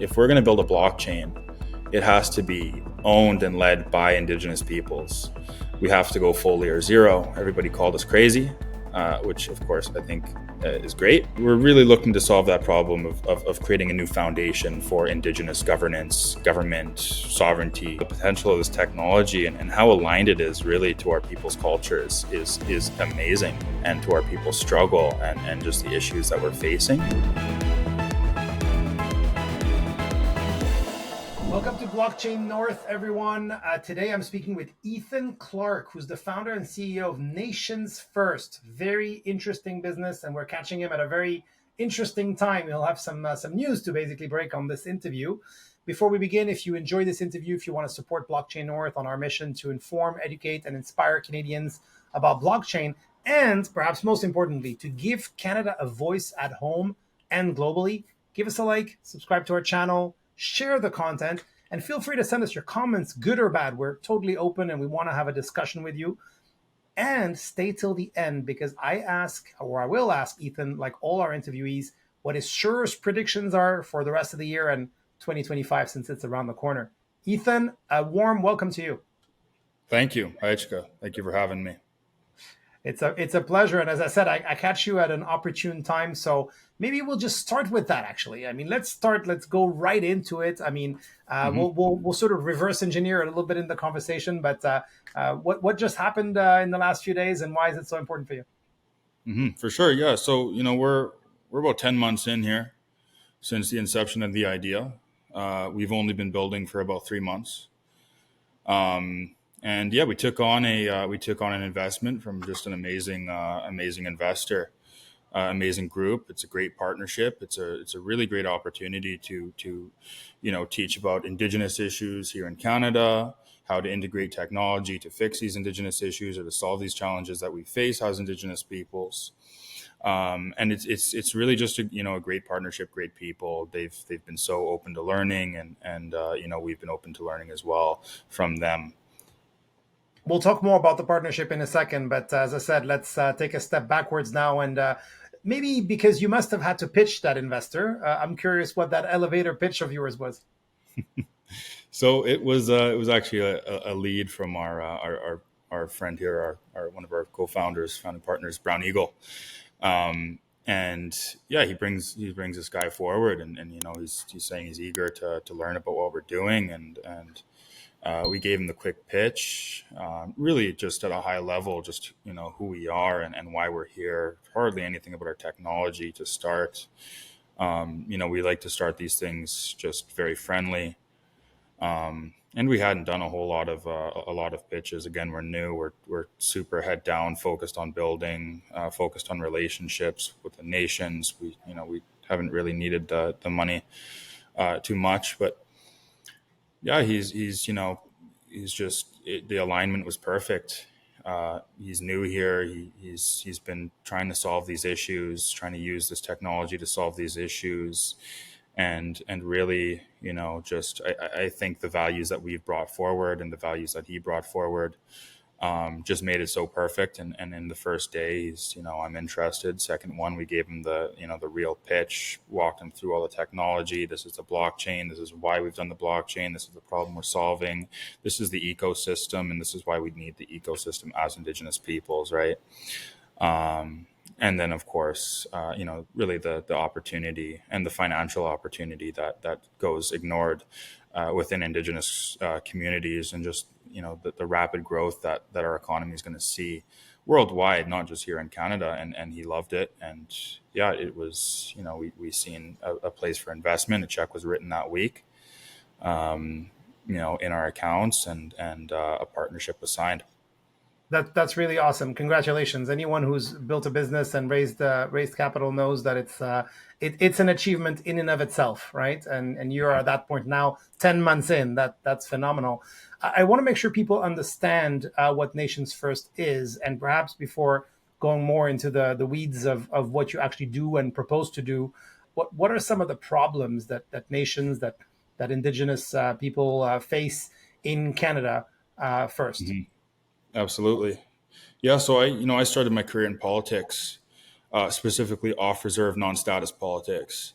if we're going to build a blockchain, it has to be owned and led by Indigenous peoples. We have to go full layer zero. Everybody called us crazy, which of course I think is great. We're really looking to solve that problem of creating a new foundation for Indigenous governance, government, sovereignty. The potential of this technology and how aligned it is really to our people's cultures is amazing, and to our people's struggle and just the issues that we're facing. Welcome to Blockchain North, everyone. Today I'm speaking with Ethan Clark, who's the founder and CEO of NationsFirst. Very interesting business, and we're catching him at a very interesting time. He'll have some news to basically break on this interview. Before we begin, if you enjoy this interview, if you want to support Blockchain North on our mission to inform, educate, and inspire Canadians about blockchain, and perhaps most importantly, to give Canada a voice at home and globally, give us a like, subscribe to our channel, share the content, and feel free to send us your comments, good or bad. We're totally open and we want to have a discussion with you. And stay till the end, because I will ask Ethan, like all our interviewees, what his surest predictions are for the rest of the year and 2025, since it's around the corner. Ethan, a warm welcome to you. Thank you, Aichka. Thank you for having me. It's a pleasure. And as I said, I catch you at an opportune time. So maybe we'll just start with that, actually. I mean, let's go right into it. I mean, we'll sort of reverse engineer a little bit in the conversation, but what just happened in the last few days, and why is it so important for you? For sure. Yeah. So, we're about 10 months in here since the inception of the idea. We've only been building for about 3 months. And yeah, we took on an investment from just an amazing investor, amazing group. It's a great partnership. It's a really great opportunity to teach about Indigenous issues here in Canada, how to integrate technology to fix these Indigenous issues or to solve these challenges that we face as Indigenous peoples. And it's really just a great partnership, great people. They've been so open to learning, and we've been open to learning as well from them. We'll talk more about the partnership in a second, but as I said, let's take a step backwards now, and maybe because you must have had to pitch that investor, I'm curious what that elevator pitch of yours was. So it was actually a lead from our friend here, our one of our co-founders, founding partners, Brown Eagle, and yeah, he brings this guy forward, and he's saying he's eager to learn about what we're doing, and we gave him the quick pitch, really just at a high level, just, who we are and why we're here. Hardly anything about our technology to start. We like to start these things just very friendly. And we hadn't done a whole lot of pitches. Again, we're new. We're super head down, focused on building, focused on relationships with the nations. We haven't really needed the money too much, but yeah, he's just the alignment was perfect. He's new here. He's been trying to solve these issues, trying to use this technology to solve these issues, and really, I think the values that we've brought forward and the values that he brought forward just made it so perfect. And in the first day, he's, I'm interested. Second one, we gave him the real pitch, walked him through all the technology. This is the blockchain. This is why we've done the blockchain. This is the problem we're solving. This is the ecosystem. And this is why we need the ecosystem as Indigenous peoples, right? And then, of course, really the opportunity and the financial opportunity that goes ignored within Indigenous communities, and just the rapid growth that our economy is going to see worldwide, not just here in Canada. And he loved it. And yeah, it was, we seen a place for investment. A check was written that week, in our accounts, and a partnership was signed. That's really awesome. Congratulations. Anyone who's built a business and raised capital knows that it's an achievement in and of itself, right? And you're at that point now, 10 months in. That's phenomenal. I want to make sure people understand what NationsFirst is, and perhaps before going more into the weeds of what you actually do and propose to do, what are some of the problems that nations, that Indigenous people face in Canada first? Mm-hmm. Absolutely. Yeah. So I started my career in politics, specifically off reserve, non-status politics.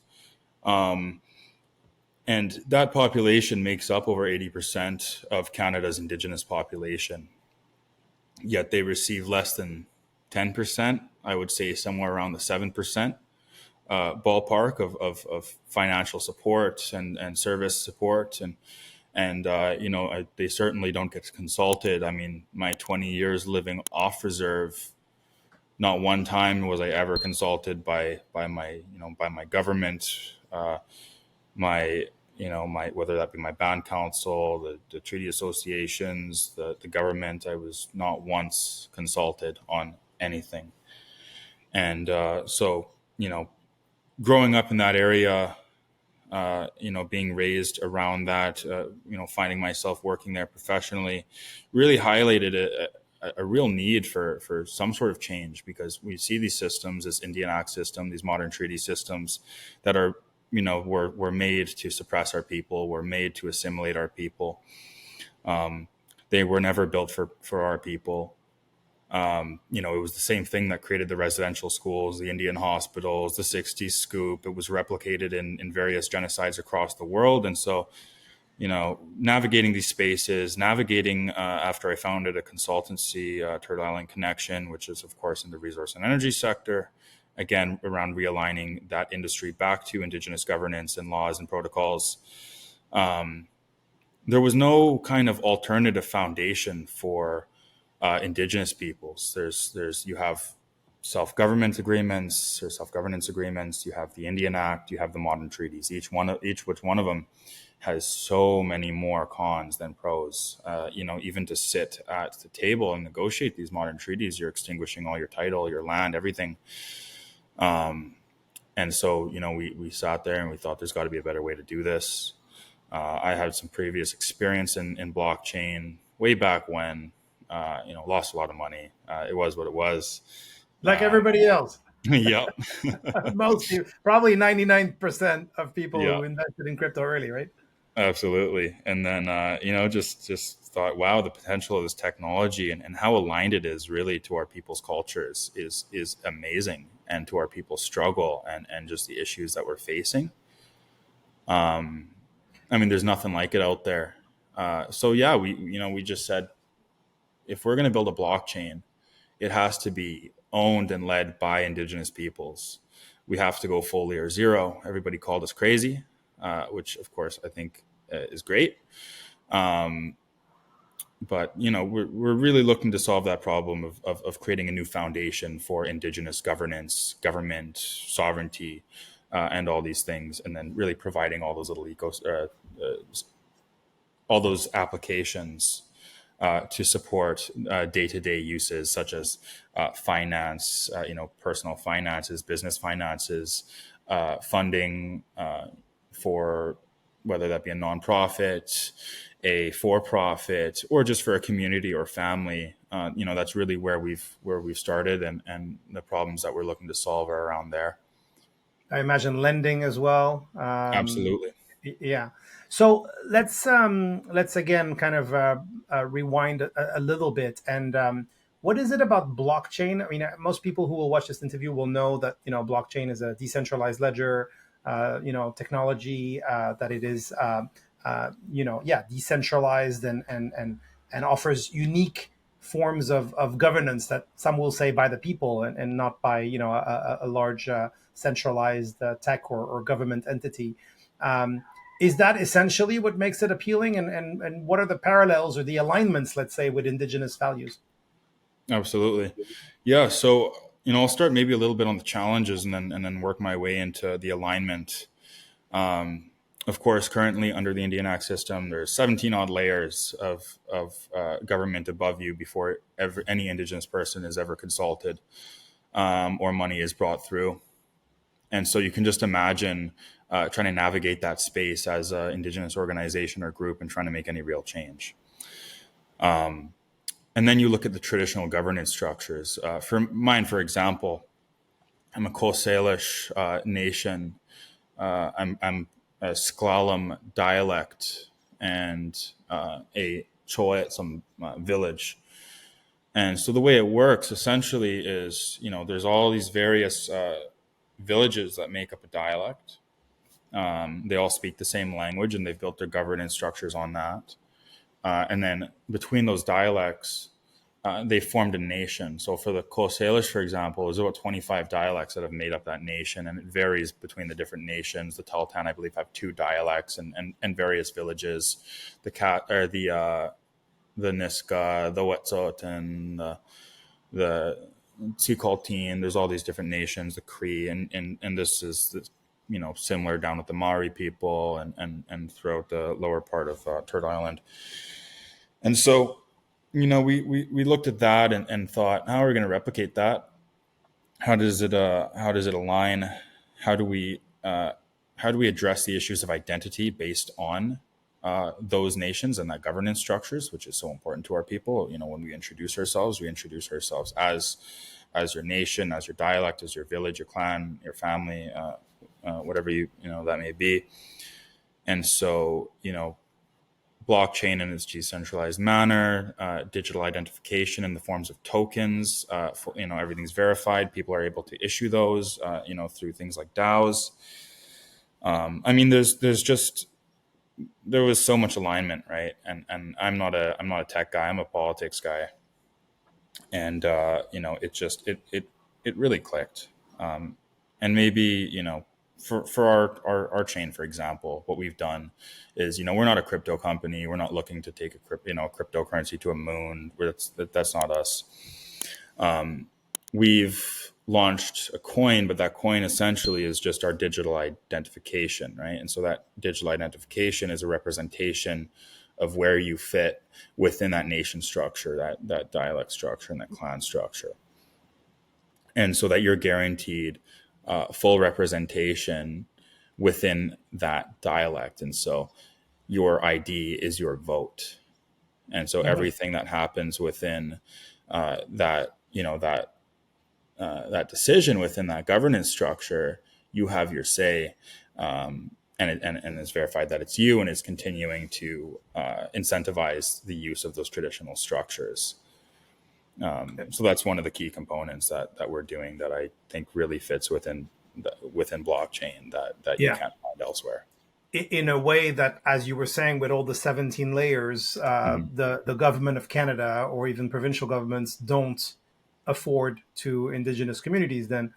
And that population makes up over 80% of Canada's Indigenous population. Yet they receive less than 10%, I would say somewhere around the 7% ballpark of financial support and service support. And they certainly don't get consulted. I mean, my 20 years living off reserve, not one time was I ever consulted by my by my government, my my, whether that be my band council, the treaty associations, the government. I was not once consulted on anything. And so growing up in that area, being raised around that, finding myself working there professionally, really highlighted a real need for some sort of change, because we see these systems, this Indian Act system, these modern treaty systems that are, were made to suppress our people, were made to assimilate our people. They were never built for our people. It was the same thing that created the residential schools, the Indian hospitals, the 60s scoop. It was replicated in various genocides across the world. And so, navigating these spaces, after I founded a consultancy, Turtle Island Connection, which is, of course, in the resource and energy sector, again, around realigning that industry back to Indigenous governance and laws and protocols. There was no kind of alternative foundation for Indigenous peoples. You have self-government agreements or self-governance agreements. You have the Indian Act. You have the modern treaties. Each which one of them has so many more cons than pros. Even to sit at the table and negotiate these modern treaties, you're extinguishing all your title, your land, everything. And so, we sat there and we thought there's got to be a better way to do this. I had some previous experience in blockchain way back when. Lost a lot of money. It was what it was. Like everybody else. Yeah. Most people, probably 99% of people Yeah, who invested in crypto early, right? absolutely. And then, just thought, wow, the potential of this technology and how aligned it is really to our people's cultures is amazing, and to our people's struggle and just the issues that we're facing. I mean, there's nothing like it out there. So yeah, we just said, if we're going to build a blockchain, it has to be owned and led by Indigenous peoples. We have to go full layer zero. Everybody called us crazy, which of course I think is great. But we're really looking to solve that problem of creating a new foundation for Indigenous governance, government, sovereignty, and all these things, and then really providing all those little all those applications to support day-to-day uses, such as finance, personal finances, business finances, funding for whether that be a nonprofit, a for-profit, or just for a community or family. That's really where we've started, and the problems that we're looking to solve are around there. I imagine lending as well. Absolutely. Yeah. So let's again kind of rewind a little bit. And what is it about blockchain? I mean, most people who will watch this interview will know that blockchain is a decentralized ledger, technology, that it is decentralized and offers unique forms of governance that some will say by the people and not by a large centralized tech or government entity. Is that essentially what makes it appealing? And what are the parallels or the alignments, let's say, with Indigenous values? Absolutely. Yeah. So, I'll start maybe a little bit on the challenges, and then work my way into the alignment. Of course, currently under the Indian Act system, there's 17 odd layers of government above you before any Indigenous person is ever consulted, or money is brought through. And so you can just imagine trying to navigate that space as an Indigenous organization or group and trying to make any real change. And then you look at the traditional governance structures. For mine, for example, I'm a Coast Salish nation. I'm a Sklallam dialect and a Cho'etzum village. And so the way it works essentially is, there's all these various villages that make up a dialect. They all speak the same language, and they've built their governance structures on that. And then between those dialects, they formed a nation. So for the Coast Salish, for example, there's about 25 dialects that have made up that nation, and it varies between the different nations. The Tahltan, I believe, have 2 dialects, and various villages. The the Niska, the Wet'suwet'en, the Tsikalteen. There's all these different nations, the Cree, and this is similar down with the Maori people and throughout the lower part of Turtle Island. And so we looked at that and thought, how are we going to replicate that? How does it align? How do we address the issues of identity based on those nations and that governance structures, which is so important to our people? When we introduce ourselves as your nation, as your dialect, as your village, your clan, your family, whatever that may be. And so blockchain in its decentralized manner, digital identification in the forms of tokens. Everything's verified. People are able to issue those, through things like DAOs. There was so much alignment, right? And I'm not a tech guy. I'm a politics guy, and it really clicked. And maybe for our chain, for example, what we've done is, we're not a crypto company. We're not looking to take a cryptocurrency to a moon. That's not us. We've launched a coin, but that coin essentially is just our digital identification, right? And so that digital identification is a representation of where you fit within that nation structure, that dialect structure, and that clan structure. And so that you're guaranteed full representation within that dialect. And so your ID is your vote. And so everything that happens within that decision within that governance structure, you have your say, and it's verified that it's you, and it's continuing to incentivize the use of those traditional structures. So that's one of the key components that we're doing that I think really fits within blockchain that you can't find elsewhere. In a way that, as you were saying, with all the 17 layers, the government of Canada or even provincial governments don't afford to Indigenous communities. Then,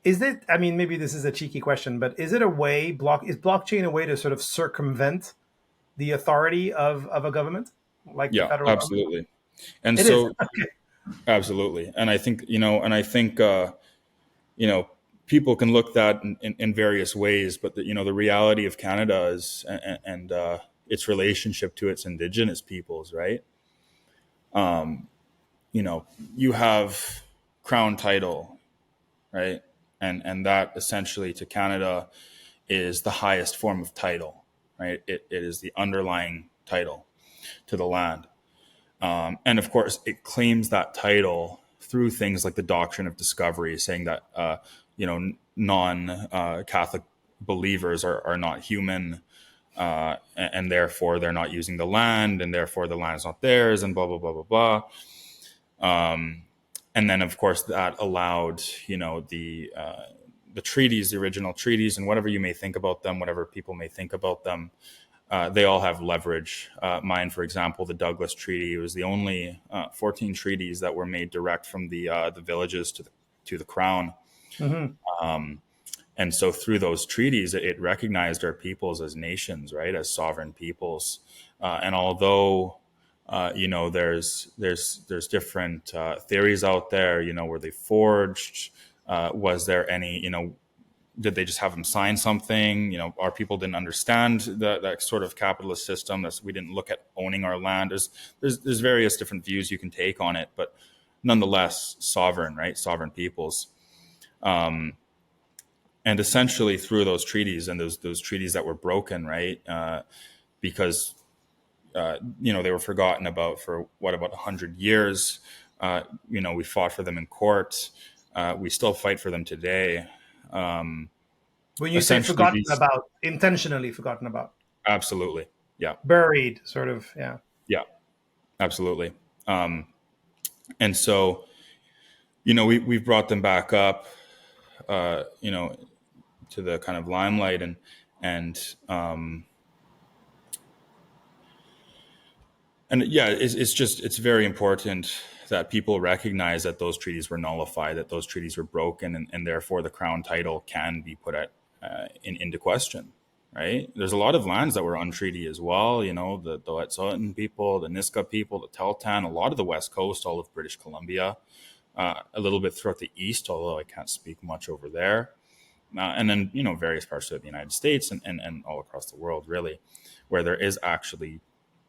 is it? I mean, maybe this is a cheeky question, but is it a way? Is blockchain a way to sort of circumvent the authority of a government, like the federal absolutely. government? And It so, is. Okay. absolutely. And I think people can look that in various ways, but the reality of Canada is and its relationship to its Indigenous peoples, right? You have crown title, right? And that essentially to Canada is the highest form of title, right? It is the underlying title to the land. And of course, it claims that title through things like the doctrine of discovery, saying that non-Catholic believers are not human, and therefore they're not using the land, and therefore the land is not theirs, and blah blah blah blah blah. And then, of course, that allowed the treaties, the original treaties, and whatever you may think about them, whatever people may think about them. They all have leverage. Mine, for example, the Douglas Treaty, was the only 14 treaties that were made direct from the villages to the crown. Mm-hmm. And so through those treaties, it recognized our peoples as nations, right, as sovereign peoples. And although there's different theories out there, were they forged? Was there any, did they just have them sign something? Our people didn't understand that sort of capitalist system. We didn't look at owning our land. There's various different views you can take on it, but nonetheless, sovereign, right? Sovereign peoples. And essentially through those treaties and those treaties that were broken, right? Because they were forgotten about for about 100 years. We fought for them in court. We still fight for them today. When you say forgotten about, intentionally forgotten about. Absolutely. Yeah. Buried, sort of. Yeah. Yeah, absolutely. And so, we've brought them back up, the kind of limelight, and and yeah, it's very important that people recognize that those treaties were nullified, that those treaties were broken, and therefore the crown title can be put into question. Right? There's a lot of lands that were untreaty as well. You know, the Wet'suwet'en people, the Niska people, the Tahltan, a lot of the West Coast, all of British Columbia, a little bit throughout the East, although I can't speak much over there. And then, you know, various parts of the United States and all across the world, really, where there is actually,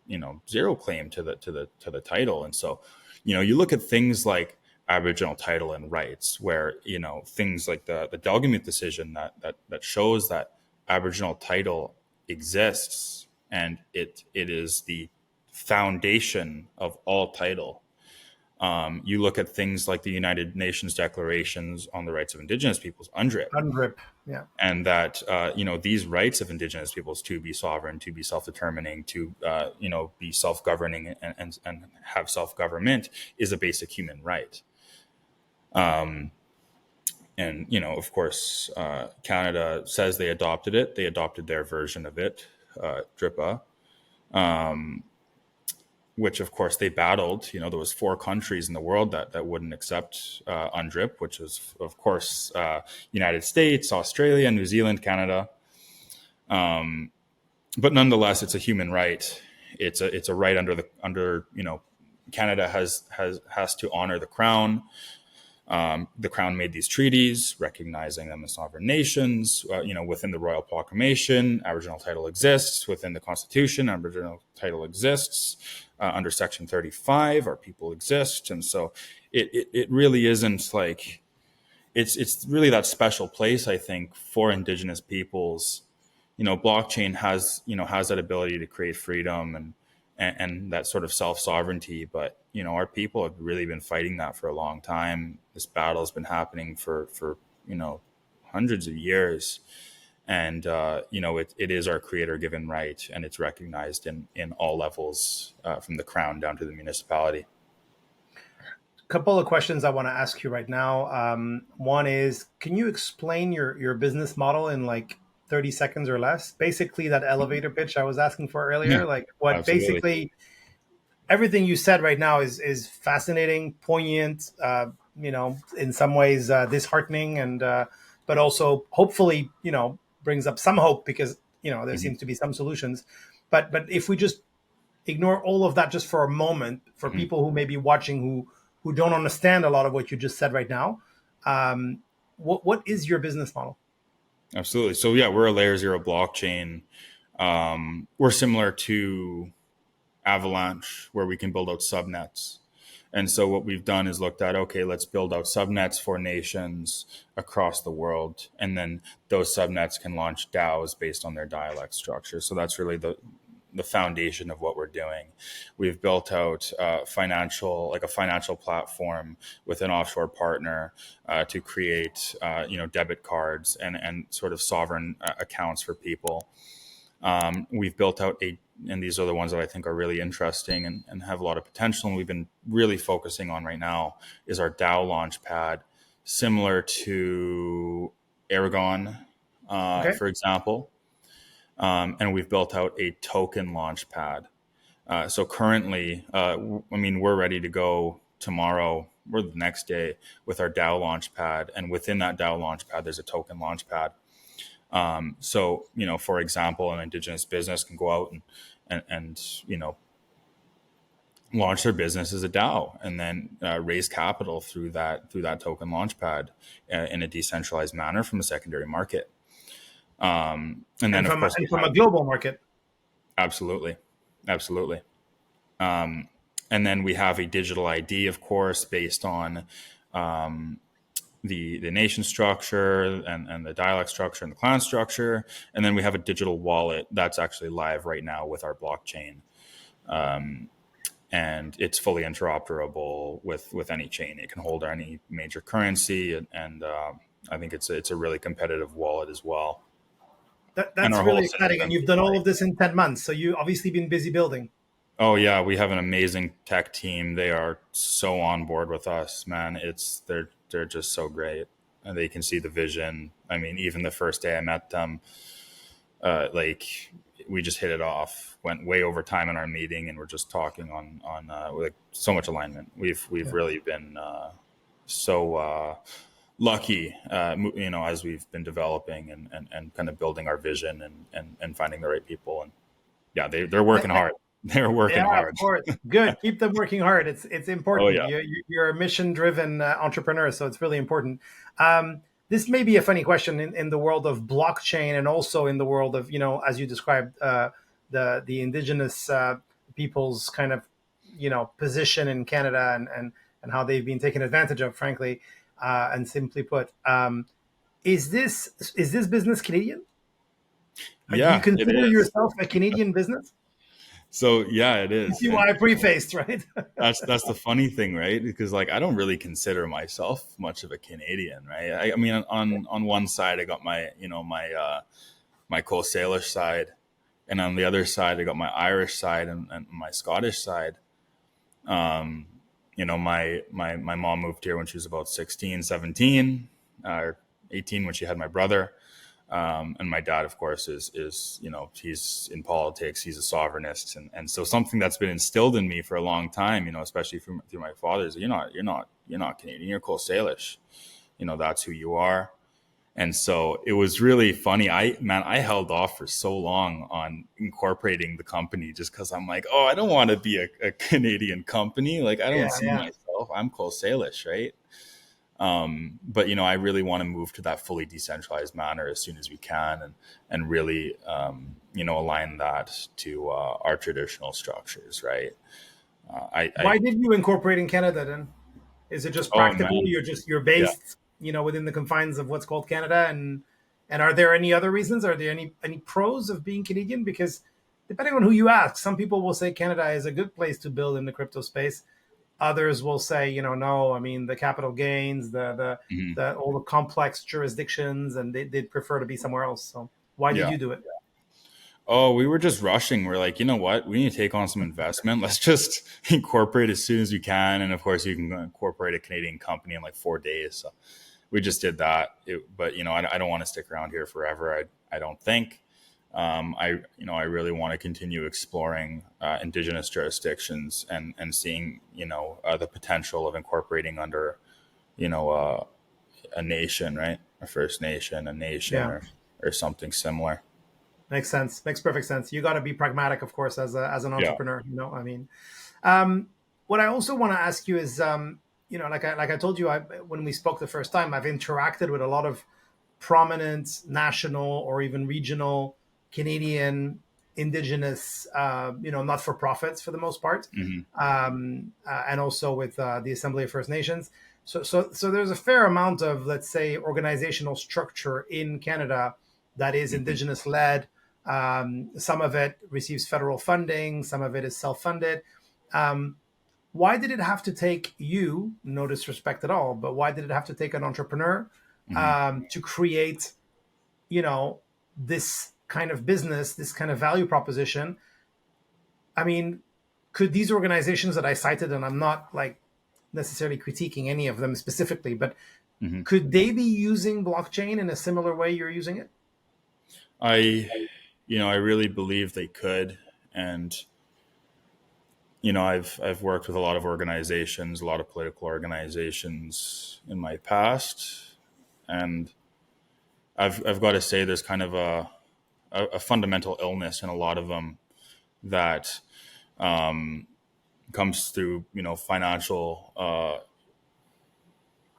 you know, zero claim to the title. And so, you know, you look at things like Aboriginal title and rights, where, you know, things like the Delgamute decision that shows that Aboriginal title exists, and it is the foundation of all title. You look at things like the United Nations declarations on the rights of Indigenous peoples, UNDRIP, Ungrip. Yeah. and that you know, these rights of Indigenous peoples to be sovereign, to be self-determining, to you know, be self-governing and have self-government is a basic human right. And you know, of course, Canada says they adopted it. They adopted their version of it, DRIPA, which of course they battled. You know, there was 4 countries in the world that wouldn't accept UNDRIP, which was of course United States, Australia, New Zealand, Canada. But nonetheless, it's a human right. It's a right under you know, Canada has to honor the Crown. The Crown made these treaties, recognizing them as sovereign nations. You know, within the Royal Proclamation, Aboriginal title exists. Within the Constitution, Aboriginal title exists. Under Section 35, our people exist, and so it really isn't like it's really that special place, I think, for Indigenous peoples. You know, blockchain has that ability to create freedom and that sort of self-sovereignty, but you know, our people have really been fighting that for a long time. This battle has been happening for you know, hundreds of years, and you know, it is our creator given right, and it's recognized in all levels, from the Crown down to the municipality. Couple of questions I want to ask you right now. One is, can you explain your business model in like 30 seconds or less? Basically, that elevator pitch I was asking for Yeah, earlier, like what absolutely. basically everything you said right now is fascinating, poignant, you know, in some ways disheartening, and but also hopefully, you know, brings up some hope because, you know, there Hmm. seems to be some solutions. But if we just ignore all of that just for a moment, for Hmm. people who may be watching who don't understand a lot of what you just said right now, what is your business model? Absolutely. So yeah, we're a layer zero blockchain. We're similar to Avalanche, where we can build out subnets. And so what we've done is looked at, okay, let's build out subnets for nations across the world. And then those subnets can launch DAOs based on their dialect structure. So that's really the foundation of what we're doing. We've built out a financial platform with an offshore partner to create you know, debit cards and sort of sovereign accounts for people. We've built out and these are the ones that I think are really interesting and have a lot of potential. And we've been really focusing on right now is our DAO launch pad, similar to Aragon, Okay. for example. And we've built out a token launch pad. So currently, I mean, we're ready to go tomorrow or the next day with our DAO launch pad. And within that DAO launch pad, there's a token launch pad. So, you know, for example, an Indigenous business can go out and you know, launch their business as a DAO and then raise capital through that token launch pad in a decentralized manner from a secondary market. And then, And of from course, we a have global market. absolutely, absolutely. And then we have a digital ID, of course, based on the nation structure and the dialect structure and the clan structure. And then we have a digital wallet that's actually live right now with our blockchain. And it's fully interoperable with any chain. It can hold any major currency. And I think it's a really competitive wallet as well. And That's our whole really exciting. And system you've is done all like, of this in 10 months. So you obviously been busy building. oh yeah, we have an amazing tech team. They are so on board with us, man. They're just so great, and they can see the vision. I mean, even the first day I met them, like we just hit it off, went way over time in our meeting, and we're just talking on like so much alignment. We've really been so lucky, as we've been developing and kind of building our vision and finding the right people. And yeah, they're working hard. They're working Yeah, of hard. course. Good. Keep them working hard. It's Oh important. yeah. You're a mission driven entrepreneur, so it's really important. This may be a funny question in the world of blockchain and also in the world of, as you described, the indigenous people's kind of position in Canada and how they've been taken advantage of, frankly, and simply put. Is this business Canadian? Do you Yeah, it consider is. yourself a Canadian business? So yeah, it You is. see why I prefaced, right? That's the funny thing, right? Because like I don't really consider myself much of a Canadian, right? I mean, on one side I got my my Coast Salish side, and on the other side I got my Irish side and my Scottish side. Um, my mom moved here when she was about 16, 17, or 18 when she had my brother. And my dad, of course, is he's in politics. He's a sovereignist, and so something that's been instilled in me for a long time, especially through my father, is you're not Canadian. You're Coast Salish. That's who you are. And so it was really funny. I held off for so long on incorporating the company just because I'm like, oh, I don't want to be a Canadian company. Like I Yeah, don't see yeah. myself. I'm Coast Salish, right? But I really want to move to that fully decentralized manner as soon as we can, and really align that to our traditional structures, right? Why did you incorporate in Canada then? Is it just Oh practical? man, You're yeah. based, within the confines of what's called Canada, and are there any other reasons? Are there any pros of being Canadian? Because depending on who you ask, some people will say Canada is a good place to build in the crypto space. Others will say, no, I mean the capital gains, Mhm. the all the complex jurisdictions, and they'd prefer to be somewhere else. So why did Yeah. you do it? Oh, we were just rushing. We're like, you know what? We need to take on some investment. Let's just incorporate as soon as we can. And of course, you can incorporate a Canadian company in like 4 days. So we just did that. But I don't want to stick around here forever. I don't think. I really want to continue exploring indigenous jurisdictions and seeing the potential of incorporating under you know uh, a nation, right? A First Nation, a nation, Yeah. or something similar. Makes sense. Makes perfect sense. You got to be pragmatic, of course, as an Yeah. entrepreneur. I mean, um, what I also want to ask you is, like I told you, when we spoke the first time, I've interacted with a lot of prominent national or even regional Canadian Indigenous, not for profits for the most part, Hmm. and also with the Assembly of First Nations. So there's a fair amount of, let's say, organizational structure in Canada that is Hmm. Indigenous led. Some of it receives federal funding, some of it is self funded. Um, why did it have to take you, no disrespect at all, but why did it have to take an entrepreneur Hmm. to create, you know, this kind of business, this kind of value proposition? I mean, could these organizations that I cited, and I'm not like necessarily critiquing any of them specifically, but Hmm. could they be using blockchain in a similar way you're using it? I, I really believe they could, and I've worked with a lot of organizations, a lot of political organizations in my past, and I've got to say there's kind of a fundamental illness in a lot of them that um, comes through financial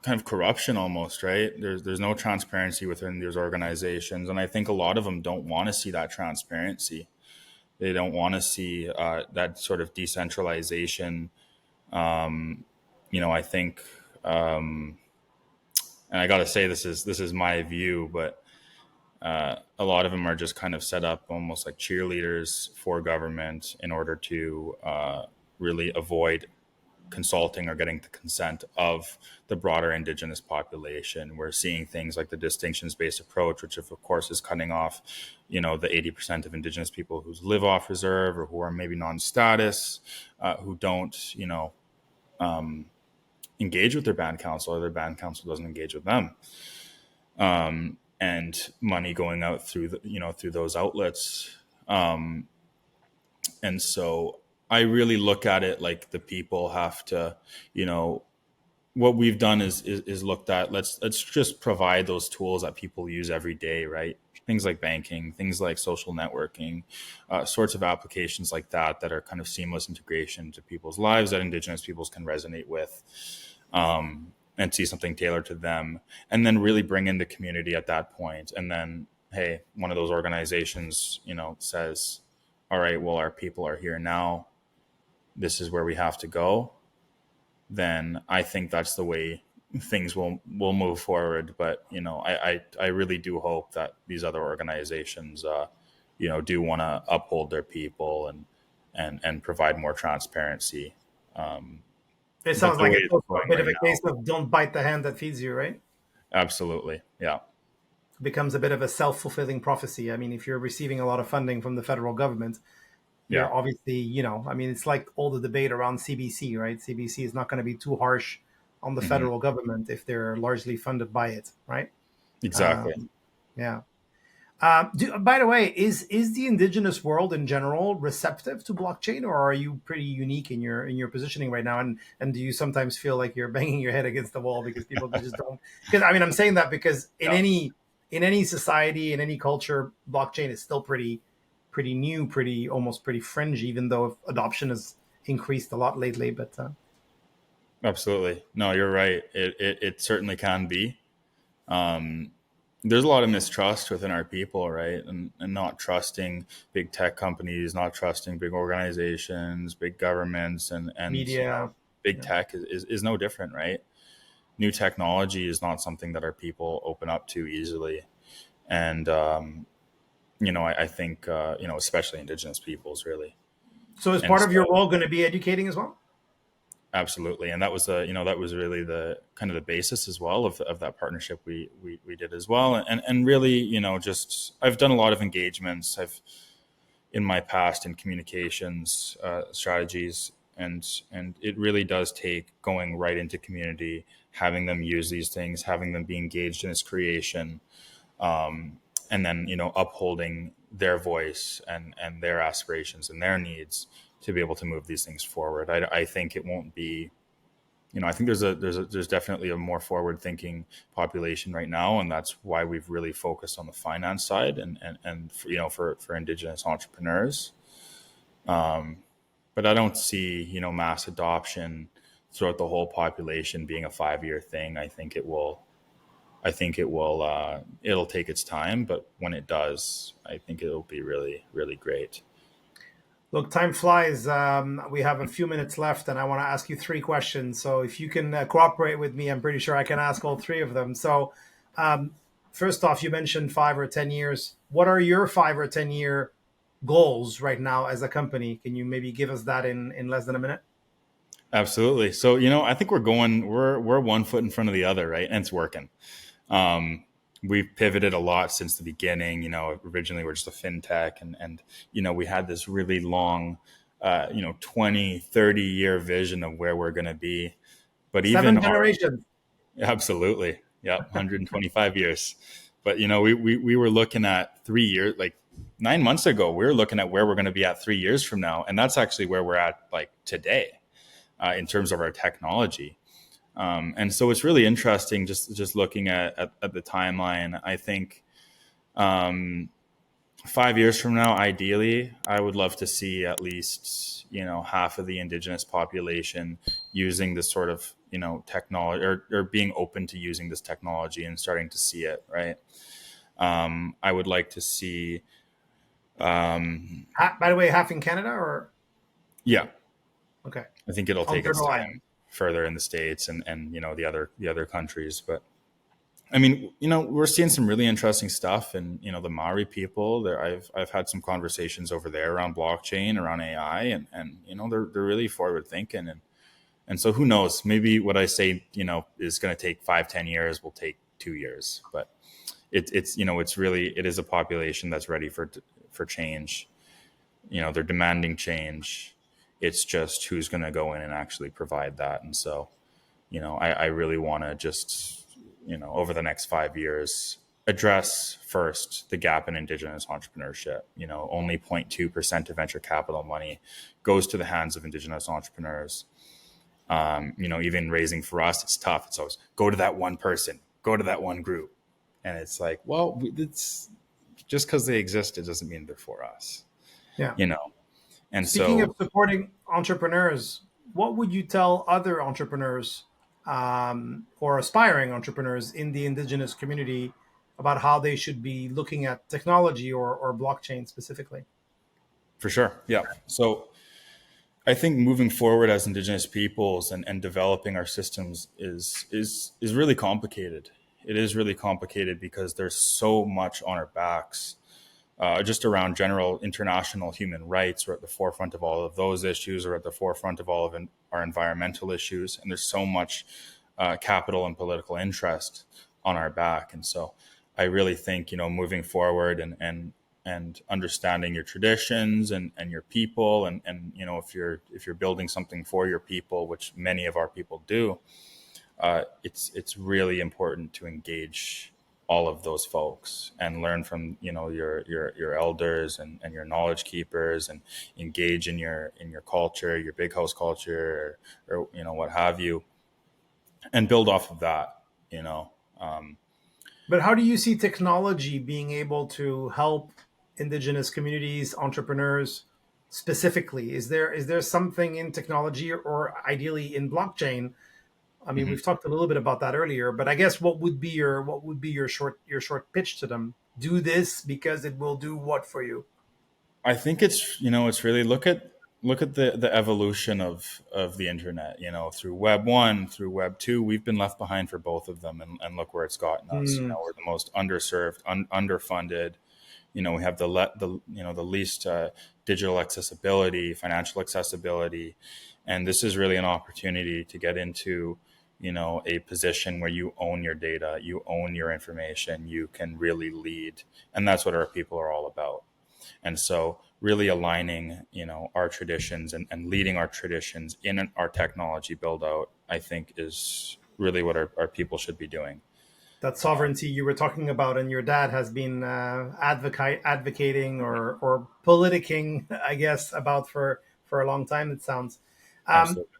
kind of corruption almost, right? There's no transparency within these organizations, and I think a lot of them don't want to see that transparency. They don't want to see that sort of decentralization. I think, and I got to say this is my view, but a lot of them are just kind of set up almost like cheerleaders for government in order to really avoid consulting or getting the consent of the broader indigenous population. We're seeing things like the distinctions based approach, which of course is cutting off, the 80% of indigenous people who live off reserve or who are maybe non-status, who don't, engage with their band council, or their band council doesn't engage with them. and money going out through through those outlets. And so I really look at it like the people have to, you know, what we've done is looked at, let's just provide those tools that people use every day, right? Things like banking, things like social networking, sorts of applications like that that are kind of seamless integration to people's lives that Indigenous peoples can resonate with, and see something tailored to them, and then really bring in the community at that point. And then, hey, one of those organizations, says, all right, well, our people are here now, this is where we have to go, then I think that's the way things will move forward. But I really do hope that these other organizations do want to uphold their people and provide more transparency. It But sounds the like way it's it's also a going bit of right a case now, of don't bite the hand that feeds you, right? absolutely, yeah, It becomes a bit of a self-fulfilling prophecy. I mean, if you're receiving a lot of funding from the federal government, yeah, you're obviously, I mean, it's like all the debate around CBC, right? CBC is not going to be too harsh on the hmm, federal government if they're largely funded by it, right? exactly. Um, yeah. By the way, is the indigenous world in general receptive to blockchain, or are you pretty unique in your positioning right now? And do you sometimes feel like you're banging your head against the wall because people just don't? Because I mean, I'm saying that because Yeah, in any society, in any culture, blockchain is still pretty new, pretty almost pretty fringe, even though adoption has increased a lot lately. But absolutely. No, you're right. It certainly can be. Um, there's a lot of mistrust within our people, right? And not trusting big tech companies, not trusting big organizations, big governments, and media, big yeah. tech is no different, right? New technology is not something that our people open up to easily. And, I think, especially Indigenous peoples, really. So is And part of your so, role going to be educating as well? absolutely. And that was that was really the kind of the basis as well of that partnership we did as well. And really, just, I've done a lot of engagements. I've, in my past, in communications strategies, and it really does take going right into community, having them use these things, having them be engaged in its creation, and then upholding their voice and their aspirations and their needs to be able to move these things forward. I think it won't be, I think there's definitely a more forward thinking population right now, and that's why we've really focused on the finance side and for Indigenous entrepreneurs. But I don't see mass adoption throughout the whole population being a 5-year thing. I think it will it'll take its time, but when it does, I think it'll be really, really great. Look, time flies. We have a few minutes left, and I want to ask you three questions. So, if you can cooperate with me, I'm pretty sure I can ask all three of them. So, um, first off, you mentioned 5 or 10 years. What are your 5 or 10 year goals right now as a company? Can you maybe give us that in less than a minute? Absolutely. So, I think we're one foot in front of the other, right? And it's working. Um, we've pivoted a lot since the beginning. Originally we're just a fintech, and we had this really long, 20, 30 year vision of where we're going to be. But even Seven our, generations. absolutely, yeah, 125 years. But we were looking at 3 years, like 9 months ago, we were looking at where we're going to be at 3 years from now, and that's actually where we're at, like, today, in terms of our technology. And so it's really interesting just looking at the timeline. I think, 5 years from now, ideally, I would love to see at least half of the Indigenous population using this sort of technology, or being open to using this technology and starting to see it, right. I would like to see, um, By the way, half in Canada or yeah, okay, I think it'll take its Ontario Island. time further in the States and the other countries. But I mean, we're seeing some really interesting stuff, and the Maori people. There, I've had some conversations over there around blockchain, around AI, and they're really forward thinking, and so who knows? Maybe what I say, is going to take 5-10 years, will take 2 years, but it is a population that's ready for change. They're demanding change. It's just who's going to go in and actually provide that, and so I really want to just over the next 5 years, address first the gap in Indigenous entrepreneurship. Only 0.2% of venture capital money goes to the hands of Indigenous entrepreneurs. Even raising for us, it's tough. It's always go to that one person, go to that one group. And it's like, well, it's just because they exist, it doesn't mean they're for us, Yeah. you know? And Speaking of so supporting entrepreneurs, what would you tell other entrepreneurs or aspiring entrepreneurs in the Indigenous community about how they should be looking at technology or blockchain specifically? for sure. Yeah. So I think moving forward as Indigenous peoples and developing our systems is really complicated. It is really complicated because there's so much on our backs. Just around general international human rights. We're at the forefront of all of those issues. We're at the forefront of all of our environmental issues. And there's so much capital and political interest on our back. And so I really think, moving forward and understanding your traditions and your people and if you're building something for your people, which many of our people do, it's really important to engage all of those folks and learn from your elders and your knowledge keepers, and engage in your culture, your big house culture, or what have you, and build off of that. But how do you see technology being able to help Indigenous communities, entrepreneurs specifically? Is there something in technology or ideally in blockchain? I mean, Mhm. we've talked a little bit about that earlier, but I guess what would be your short pitch to them? Do this because it will do what for you? I think it's really look at the evolution of the internet, through web 1 through web 2. We've been left behind for both of them, and look where it's gotten us. Hmm. We're the most underserved, underfunded. We have the least digital accessibility, financial accessibility, and this is really an opportunity to get into a position where you own your data, you own your information, you can really lead, and that's what our people are all about. And so really aligning our traditions and leading our traditions in our technology build out, I think, is really what our people should be doing. That sovereignty you were talking about, and your dad has been advocating or politicking, I guess, about for a long time. It sounds. Um, Absolutely.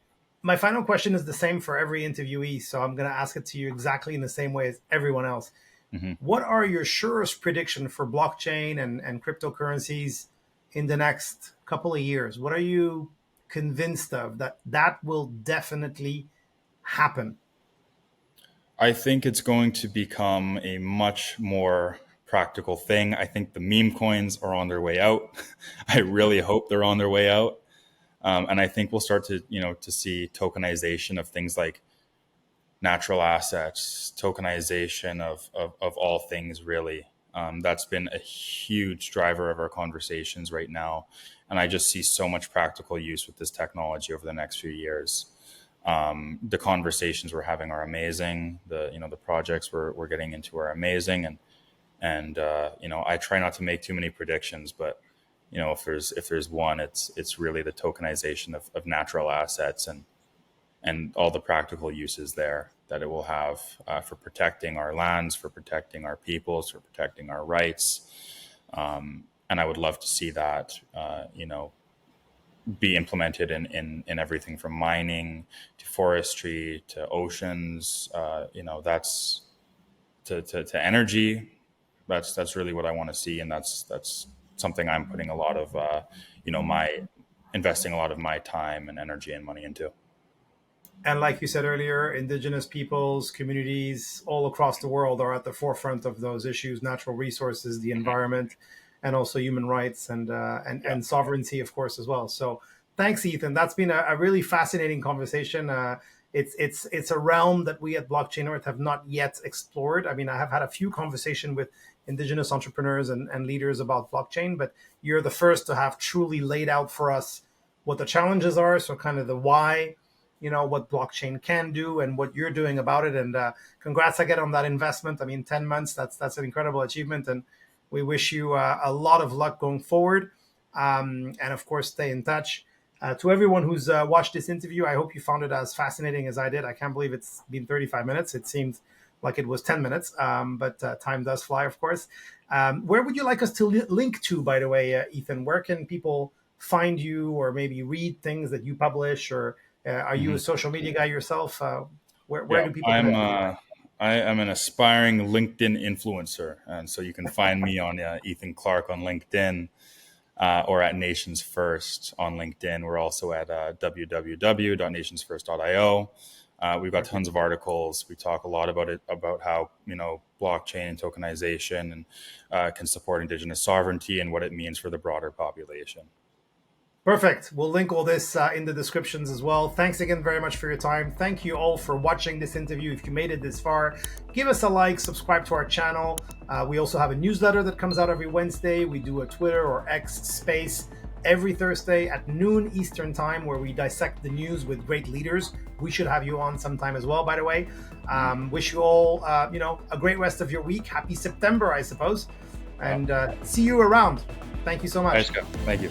my final question is the same for every interviewee, so I'm going to ask it to you exactly in the same way as everyone else. Hmm. What are your surest prediction for blockchain and cryptocurrencies in the next couple of years? What are you convinced of that will definitely happen? I think it's going to become a much more practical thing. I think the meme coins are on their way out. I really hope they're on their way out. And I think we'll start to see tokenization of things like natural assets, tokenization of all things, really. That's been a huge driver of our conversations right now. And I just see so much practical use with this technology over the next few years. The conversations we're having are amazing. The projects we're getting into are amazing. And I try not to make too many predictions, but if there's one, it's really the tokenization of natural assets and all the practical uses there that it will have for protecting our lands, for protecting our peoples, for protecting our rights. And I would love to see that, be implemented in everything from mining to forestry to oceans. That's to energy. That's really what I want to see, and that's something I'm putting a lot of, my investing a lot of my time and energy and money into. And like you said earlier, indigenous peoples, communities all across the world are at the forefront of those issues: natural resources, the environment, and also human rights Yeah, and sovereignty, of course, as well. So, thanks, Ethan. That's been a really fascinating conversation. It's a realm that we at Blockchain Earth have not yet explored. I mean, I have had a few conversations with indigenous entrepreneurs and leaders about blockchain, but you're the first to have truly laid out for us what the challenges are. So, kind of the why, what blockchain can do and what you're doing about it. And congrats again on that investment. I mean, 10 months, that's an incredible achievement. And we wish you a lot of luck going forward. And of course, stay in touch. To everyone who's watched this interview, I hope you found it as fascinating as I did. I can't believe it's been 35 minutes. It seemed like it was 10 minutes, but time does fly, of course. Where would you like us to link to, by the way, Ethan? Where can people find you or maybe read things that you publish? Or are you a Mhm. social media guy yourself? Where Yeah, do people connect with you? I am an aspiring LinkedIn influencer, and so you can find me on Ethan Clark on LinkedIn, or at Nations First on LinkedIn. We're also at www.nationsfirst.io. We've got Perfect. tons of articles. We talk a lot about it, about how blockchain and tokenization and can support Indigenous sovereignty and what it means for the broader population. Perfect. We'll link all this in the descriptions as well. Thanks again very much for your time. Thank you all for watching this interview. If you made it this far, give us a like, subscribe to our channel. We also have a newsletter that comes out every Wednesday. We do a Twitter or X space every Thursday at noon Eastern time, where we dissect the news with great leaders. We should have you on sometime as well, by the way. Wish you all, a great rest of your week. Happy September, I suppose. Uh, And see you around. Thank you so much. Thank you.